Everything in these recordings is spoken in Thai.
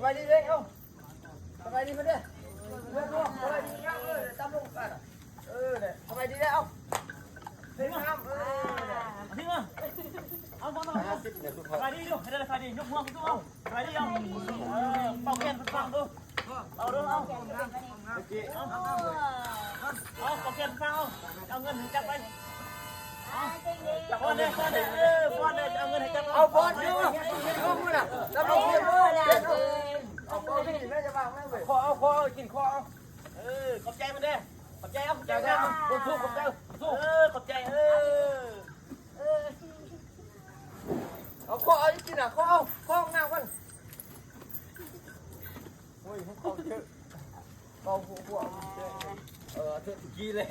บายดีเลยเอาสบายดีเพื่อนเด้อเพื่อนร่วมสบายดีครับตั้มลงกันเนี่ยสบายดีได้เอาเฮ้ยครับทิ้งอ่ะเอาบอลมาไปดิดูให้ได้ไปดิยกหัวดูเอาไปดิเอาเป่าแขนฟังดูเอาดูเอาเอาเป่าแขนฟังเอาเงินจับไปจับบอลเลยบอลเลยบอลเลยเอาเงินให้จับเอาบอลดูเอามือน่ะตั้มลงเพื่อนเอาบอลนี่แม่จะวางแม่เว้ยคอกินคอขอบใจมันเด้ขอบใจเอาขอบใจเอาคนสู้ขอบใจสู้ขอบใจเอาคอเอากินอ่ะคอเอาคอหน้ากันโอ้ยคอเยอะคอพวกเธอกี้เลย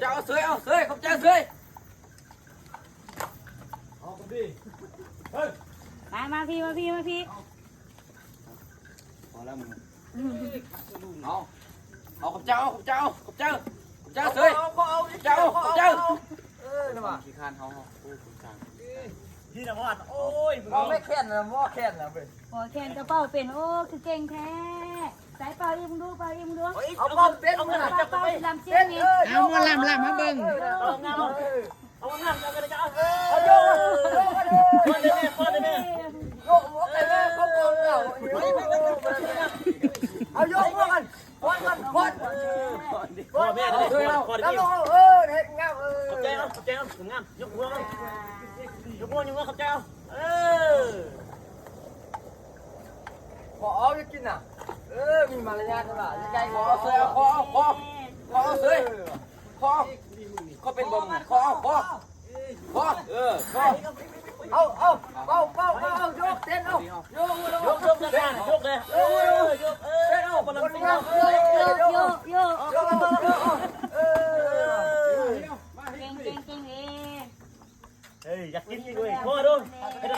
จะเอาเสยเอาเสยขอบใจเสยเอาคนดีเฮ้ยมาพี่พอแล้วมึงเอาขอบใจเสยนะมาขี้คานเขาที่นวัดโอ้ยเอาไม่แค้นนะหม้อแค้นนะเว้ยโอ้แคนกระเป๋าเป็นโอ้คือเก่งแท้สายเป่าอีมึงดูเอาบอลเป็นเอาเงินจับไปลำเส้นนี่เอามาลำมาเบิ่งเอางามเอางามเอากระดาษเอาโยกคนเดียวโยกหัวกันเลยเขาโกงเราเอาโยกหัวกันพอดแม่เลยพอดีแล้วเฮ็ดงามขอบใจเอางามยกหัวขอบใจเอาขอเอาจะกินอ่ะมีมารยาทป่ะยังไงขอเสยขอเสยขอเป็นบ่มขอเอายกเต้นเอายกเลยยกเลยเต้นเอาคนละคนโยเก่งเฮ้ยอยากกินอีกด้วยพ่อดู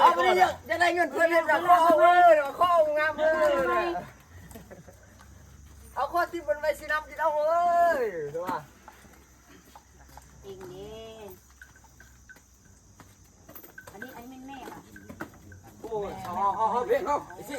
เอาไปดิจะได้เงินเพื่อนให้จากข้อข้องามเอาข้อที่มันไว้สีน้ำกินเอาดูว่าเก่งอันนี้แม่ป่ะโอ้เพ่งเขาสิ